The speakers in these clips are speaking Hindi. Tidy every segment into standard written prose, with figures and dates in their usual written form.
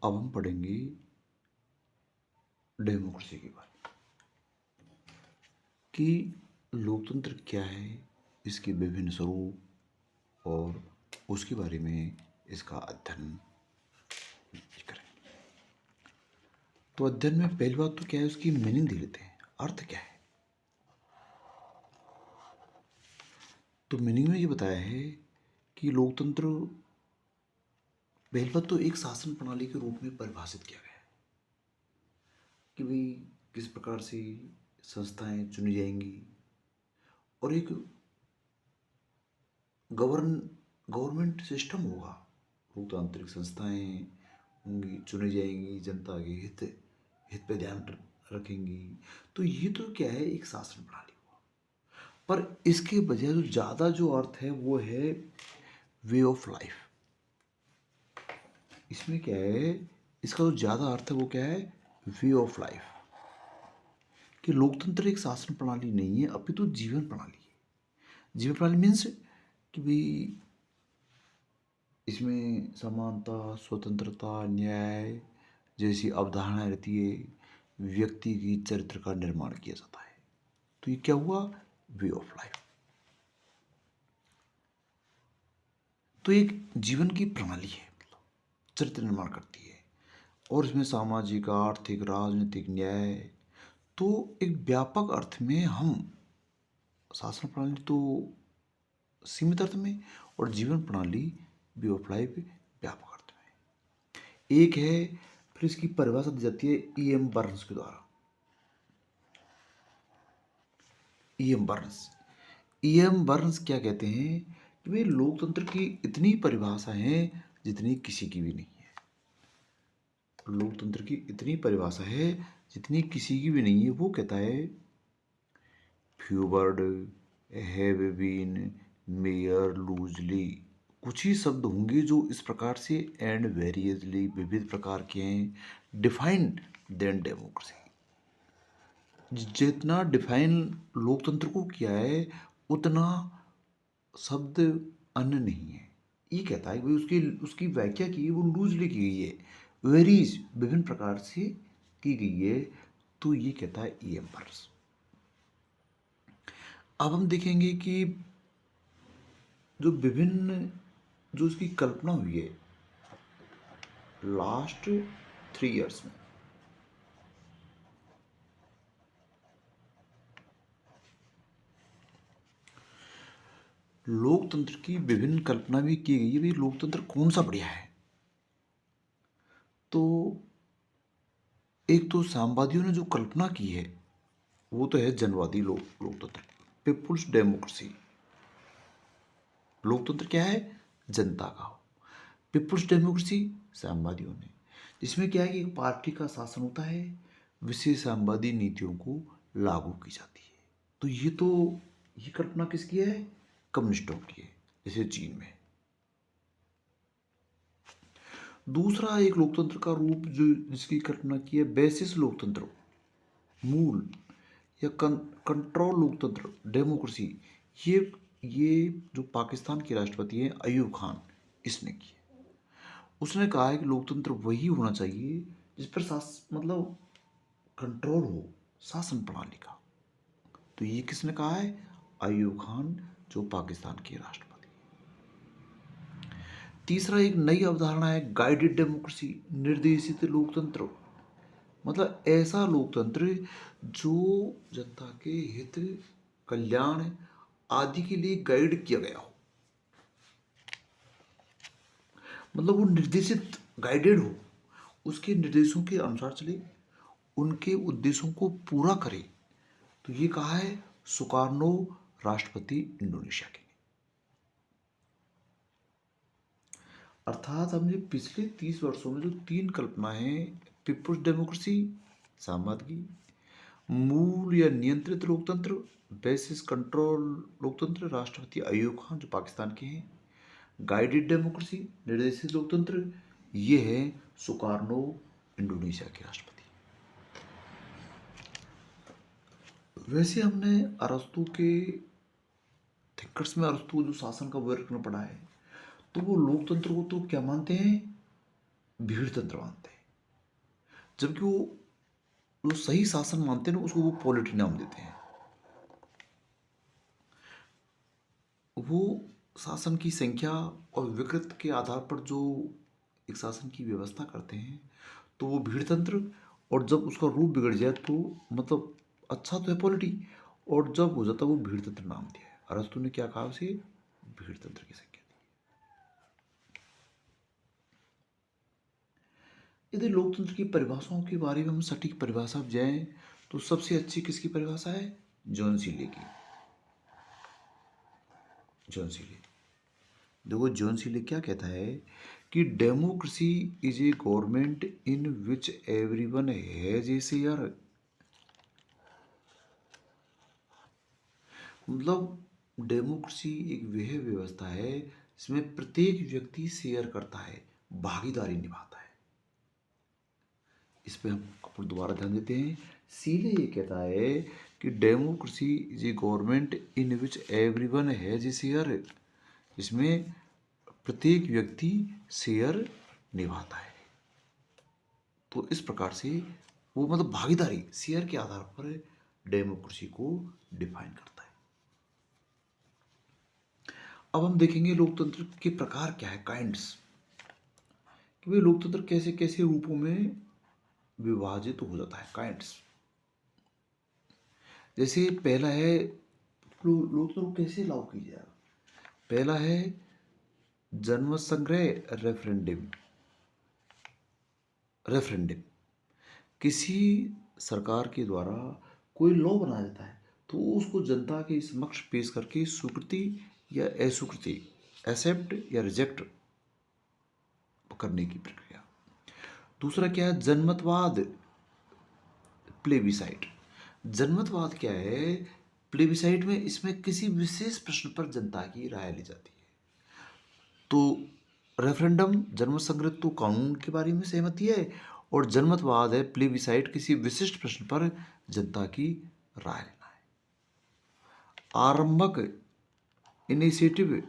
अब हम पढ़ेंगे डेमोक्रेसी के बारे में कि लोकतंत्र क्या है, इसके विभिन्न स्वरूप और उसके बारे में इसका अध्ययन करें। तो अध्ययन में पहली बात तो क्या है, उसकी मीनिंग दे लेते हैं, अर्थ क्या है। तो मीनिंग में ये बताया है कि लोकतंत्र पहली बात तो एक शासन प्रणाली के रूप में परिभाषित किया गया है कि भाई किस प्रकार से संस्थाएं चुनी जाएंगी और एक गवर्नमेंट सिस्टम होगा। लोकतांत्रिक संस्थाएं होंगी, चुनी जाएंगी, जनता के हित हित पे ध्यान रखेंगी। तो ये तो क्या है, एक शासन प्रणाली हुआ। पर इसके बजाय जो ज़्यादा जो अर्थ है वो है वे ऑफ लाइफ। इसमें क्या है, इसका जो ज़्यादा अर्थ है वो क्या है, वे ऑफ लाइफ। कि लोकतंत्र एक शासन प्रणाली नहीं है, अपितु जीवन प्रणाली है। जीवन प्रणाली मीन्स कि भाई इसमें समानता, स्वतंत्रता, न्याय जैसी अवधारणाएं रहती है। व्यक्ति की चरित्र का निर्माण किया जाता है। तो ये क्या हुआ, वे ऑफ लाइफ। तो एक जीवन की प्रणाली है, मतलब चरित्र निर्माण करती है। और इसमें सामाजिक, आर्थिक, राजनीतिक, न्याय, तो एक व्यापक अर्थ में हम शासन प्रणाली तो सीमित अर्थ में और जीवन प्रणाली वे ऑफ लाइफ व्यापक अर्थ में। एक है, फिर इसकी परिभाषा दी जाती है ई.एम. बर्न्स के द्वारा। ई.एम. बर्न्स, ई.एम. बर्न्स क्या कहते हैं कि भाई लोकतंत्र की इतनी परिभाषा है जितनी किसी की भी नहीं है। लोकतंत्र की इतनी परिभाषा है जितनी किसी की भी नहीं है। वो कहता है few word have been mere loosely, कुछ ही शब्द होंगे जो इस प्रकार से एंड वेरियसली विविध प्रकार के हैं, डिफाइंड देन डेमोक्रेसी। जितना डिफाइन लोकतंत्र को किया है उतना शब्द अन्य नहीं है। ये कहता है कि भाई उसकी उसकी व्याख्या की वो लूजली की गई है, वेरीज विभिन्न प्रकार से की गई है। तो ये कहता है ई एम्पर्स। अब हम देखेंगे कि जो विभिन्न जो इसकी कल्पना हुई है लास्ट 3 इयर्स में, लोकतंत्र की विभिन्न कल्पना भी की गई है। भाई लोकतंत्र कौन सा बढ़िया है। तो एक तो साम्यवादियों ने जो कल्पना की है वो तो है जनवादी लोकतंत्र, पीपुल्स डेमोक्रेसी। लोकतंत्र क्या है, जनता का हो। पीपुल्स डेमोक्रेसी साम्यवादियों ने, जिसमें क्या है कि एक पार्टी का शासन होता है, विशेष साम्यवादी नीतियों को लागू की जाती है। तो ये कल्पना किसकी है, कम्युनिस्टों की है, जैसे चीन में। दूसरा एक लोकतंत्र का रूप जो जिसकी कल्पना की है, बेसिस लोकतंत्र, मूल या कंट्रोल लोकतंत्र, डेमोक्रेसी। ये जो पाकिस्तान के राष्ट्रपति हैं अयूब खान, इसने की है। उसने कहा है कि लोकतंत्र वही होना चाहिए जिस पर मतलब कंट्रोल हो शासन प्रणाली का। तो ये किसने कहा है, अयूब खान, जो पाकिस्तान के राष्ट्रपति। तीसरा एक नई अवधारणा है गाइडेड डेमोक्रेसी, निर्देशित लोकतंत्र। मतलब ऐसा लोकतंत्र जो जनता के हित, कल्याण आदि के लिए गाइड किया गया हो। मतलब वो निर्देशित, गाइडेड हो, उसके निर्देशों के अनुसार चले, उनके उद्देश्यों को पूरा करे। तो ये कहा है सुकार्नो, राष्ट्रपति इंडोनेशिया के। अर्थात हमने पिछले 30 वर्षों में जो 3 कल्पनाएं, पीपुल्स डेमोक्रेसी साम्यवाद की, मूल या नियंत्रित लोकतंत्र बेसिस कंट्रोल लोकतंत्र राष्ट्रपति अयूब खान जो पाकिस्तान के हैं, गाइडेड डेमोक्रेसी निर्देशित लोकतंत्र, ये है सुकार्नो, इंडोनेशिया के राष्ट्रपति। वैसे हमने अरस्तु के थिंकर्स में अरस्तु जो शासन का वर्णन पढ़ा है, तो वो लोकतंत्र को तो क्या मानते हैं, भीड़ तंत्र मानते हैं, जबकि वो जो सही शासन मानते हैं ना उसको वो पॉलिटी नाम देते हैं। वो शासन की संख्या और विकृत के आधार पर जो एक शासन की व्यवस्था करते हैं तो वो भीड़ तंत्र, और जब उसका रूप बिगड़ जाए तो मतलब अच्छा तो है पॉलिटी, और जब हो जाता है वो भीड़ तंत्र नाम दिया है। अरस्तु ने क्या कहा उसे? भीड़ तंत्र की संख्या दी। यदि लोकतंत्र की परिभाषाओं के बारे में हम सटीक परिभाषा अब जाएं तो सबसे अच्छी किसकी परिभाषा है? जॉन सीले की। जॉन सीले, देखो जॉन सीले क्या कहता है कि democracy is a government in which everyone has a share. मतलब डेमोक्रेसी एक वह व्यवस्था है जिसमें प्रत्येक व्यक्ति शेयर करता है, भागीदारी निभाता है। इस पे हम अपन दोबारा ध्यान देते हैं। सीले ये कहता है कि democracy is a government in which everyone has a share, इसमें प्रत्येक व्यक्ति शेयर निभाता है। तो इस प्रकार से वो मतलब भागीदारी शेयर के आधार पर डेमोक्रेसी को डिफाइन करता है। अब हम देखेंगे लोकतंत्र के प्रकार क्या है, काइंड्स, कि भाई लोकतंत्र कैसे कैसे रूपों में विभाजित हो जाता है, काइंड्स। जैसे पहला है लोकतंत्र को कैसे लागू किया जाएगा। पहला है जनमत संग्रह, रेफरेंडम। रेफरेंडम किसी सरकार के द्वारा कोई लॉ बनाया जाता है तो उसको जनता के समक्ष पेश करके स्वीकृति या अस्वीकृति, एक्सेप्ट या रिजेक्ट करने की प्रक्रिया। दूसरा क्या है? जनमतवाद, प्लेबिसाइट। जनमतवाद क्या है? प्लेबिसाइट में इसमें किसी विशेष प्रश्न पर जनता की राय ली जाती है। तो रेफरेंडम जनमत संग्रह तो कानून के बारे में सहमति है, और जनमतवाद है प्लेबिसाइट किसी विशिष्ट प्रश्न पर जनता की राय लेना है। आरंभक इनिशिएटिव,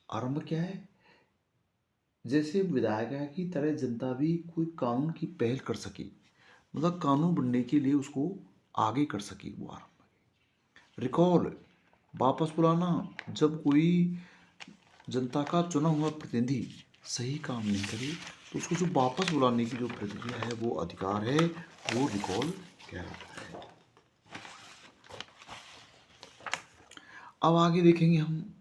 आरंभ क्या है? जैसे विधायक की तरह जनता भी कोई कानून की पहल कर सके, मतलब कानून बनने के लिए उसको आगे कर सके, वो आरंभ। रिकॉल, वापस बुलाना, जब कोई जनता का चुना हुआ प्रतिनिधि सही काम नहीं करे तो उसको जो वापस बुलाने की जो प्रक्रिया है, वो अधिकार है, वो रिकॉल कहलाता है। अब आगे देखेंगे हम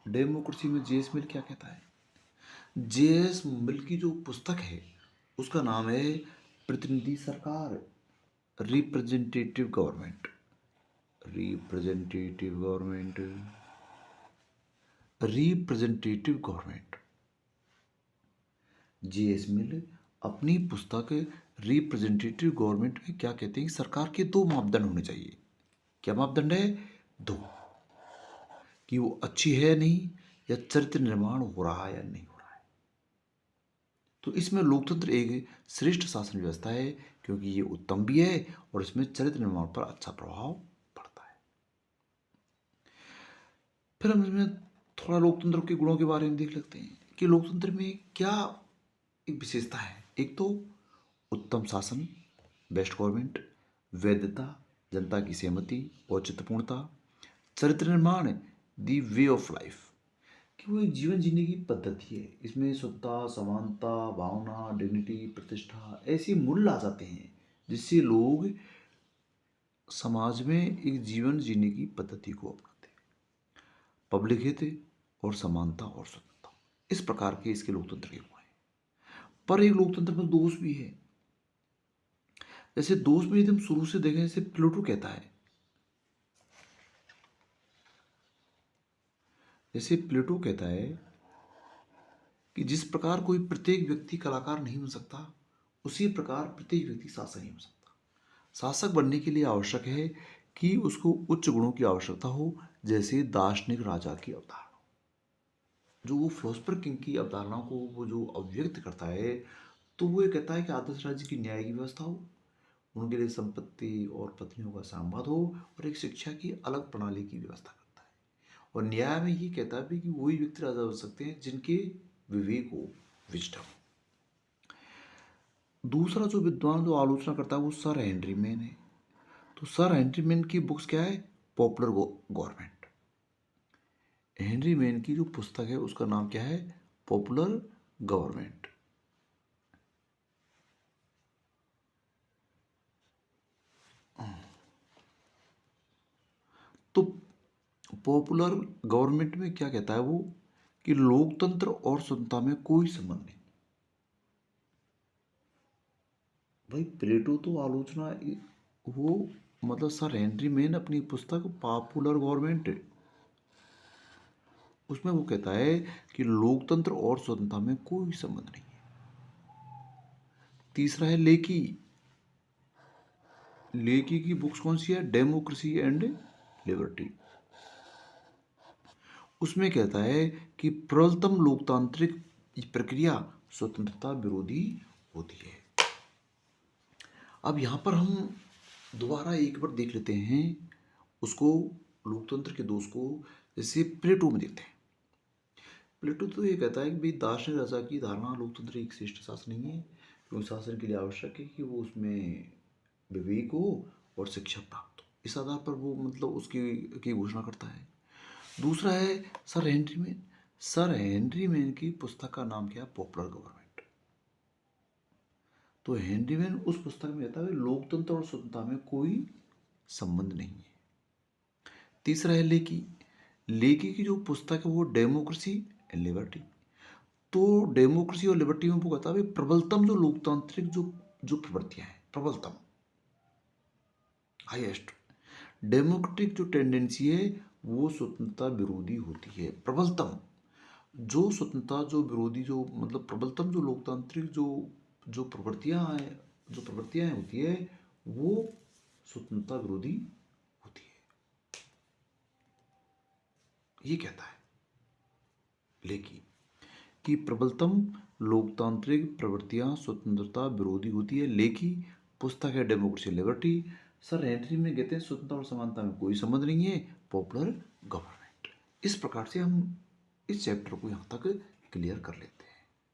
डेमोक्रेसी में जेएस मिल क्या कहता है। जेएस मिल की जो पुस्तक है उसका नाम है प्रतिनिधि सरकार, representative government. Representative government, representative government. J S Mill अपनी पुस्तक रिप्रेजेंटेटिव गवर्नमेंट में क्या कहते हैं? सरकार के दो मापदंड होने चाहिए। क्या मापदंड है? दो, कि वो अच्छी है नहीं, या चरित्र निर्माण हो रहा है या नहीं हो रहा है। तो इसमें लोकतंत्र एक श्रेष्ठ शासन व्यवस्था है क्योंकि ये उत्तम भी है और इसमें चरित्र निर्माण पर अच्छा प्रभाव पड़ता है। फिर हम इसमें थोड़ा लोकतंत्र के गुणों के बारे में देख लेते हैं कि लोकतंत्र में क्या एक विशेषता है। एक तो उत्तम शासन, बेस्ट गवर्नमेंट, वैधता, जनता की सहमति, औचित्यपूर्णता, चरित्र निर्माण, दी वे ऑफ लाइफ, कि वो एक जीवन जीने की पद्धति है। इसमें शुद्धता, समानता, भावना, डिग्निटी, प्रतिष्ठा, ऐसे मूल्य आ जाते हैं जिससे लोग समाज में एक जीवन जीने की पद्धति को अपनाते हैं। पब्लिक हित और समानता और स्वतंत्रता, इस प्रकार के इसके लोकतंत्र के गुण हैं। पर एक लोकतंत्र में दोष भी है। जैसे दोष में यदि हम शुरू से देखें, जैसे प्लेटो कहता है, जैसे प्लेटो कहता है कि जिस प्रकार कोई प्रत्येक व्यक्ति कलाकार नहीं बन सकता, उसी प्रकार प्रत्येक व्यक्ति शासक नहीं बन सकता। शासक बनने के लिए आवश्यक है कि उसको उच्च गुणों की आवश्यकता हो, जैसे दार्शनिक राजा की अवधारणा। जो वो फिलोसफर किंग की अवधारणा को वो जो अभिव्यक्त करता है, तो वो ये कहता है कि आदर्श राज्य की न्याय की व्यवस्था हो, उनके लिए संपत्ति और पत्नियों का संवाद हो, और एक शिक्षा की अलग प्रणाली की व्यवस्था करता है। और न्याय में ये कहता है कि वही व्यक्ति राजा हो सकते हैं जिनके विवेक हो, विजडम। दूसरा जो विद्वान जो आलोचना करता है वो सर हेनरी मैन है। तो सर हेनरी मैन की बुक्स क्या है? Popular government. हेनरी मैन की जो पुस्तक है उसका नाम क्या है? Popular government. तो पॉपुलर गवर्नमेंट में क्या कहता है वो? कि लोकतंत्र और स्वतंत्रता में कोई संबंध नहीं। भाई प्लेटो तो आलोचना वो मतलब सर हेनरी मैन अपनी पुस्तक पॉपुलर गवर्नमेंट उसमें वो कहता है कि लोकतंत्र और स्वतंत्रता में कोई संबंध नहीं है। तीसरा है लेकी। लेकी की बुक्स कौन सी है? Democracy and liberty. उसमें कहता है कि प्रबलतम लोकतांत्रिक प्रक्रिया स्वतंत्रता विरोधी होती है। अब यहां पर हम दोबारा एक बार देख लेते हैं उसको, लोकतंत्र के दोष को। जैसे प्लेटो में देखते हैं। प्लेटो तो ये कहता है कि भाई दार्शनिक राजा की धारणा लोकतंत्र एक श्रेष्ठ शासन नहीं है, क्योंकि शासन के लिए आवश्यक है कि वो उसमें विवेक हो और शिक्षा प्राप्त हो। इस आधार पर वो मतलब उसकी की घोषणा करता है। दूसरा है sir Henry man. Sir Henry man की पुस्तक का नाम क्या है? Popular government. तो हेनरी मैन उस पुस्तक में कहता है लोकतंत्र और स्वतंत्रता में कोई संबंध नहीं है। तीसरा है लेकी। लेकी की जो पुस्तक है वो डेमोक्रेसी एंड लिबर्टी। तो डेमोक्रेसी और लिबर्टी में वो कहता है प्रबलतम जो लोकतांत्रिक जो जो प्रवृत्तियां हैं, प्रबलतम हाईएस्ट डेमोक्रेटिक जो टेंडेंसी है वो स्वतंत्रता विरोधी होती है। प्रबलतम जो स्वतंत्रता जो विरोधी जो मतलब प्रबलतम जो लोकतांत्रिक जो जो प्रवृत्तियां होती है वो स्वतंत्रता विरोधी होती है, ये कहता है। लेकिन कि प्रबलतम लोकतांत्रिक प्रवृत्तियां स्वतंत्रता विरोधी होती है। लेकिन पुस्तक है डेमोक्रेसी लिबर्टी। सर हेनरी में कहते हैं स्वतंत्रता और समानता में कोई संबंध नहीं है, पॉपुलर गवर्नमेंट। इस प्रकार से हम इस चैप्टर को यहाँ तक क्लियर कर लेते हैं।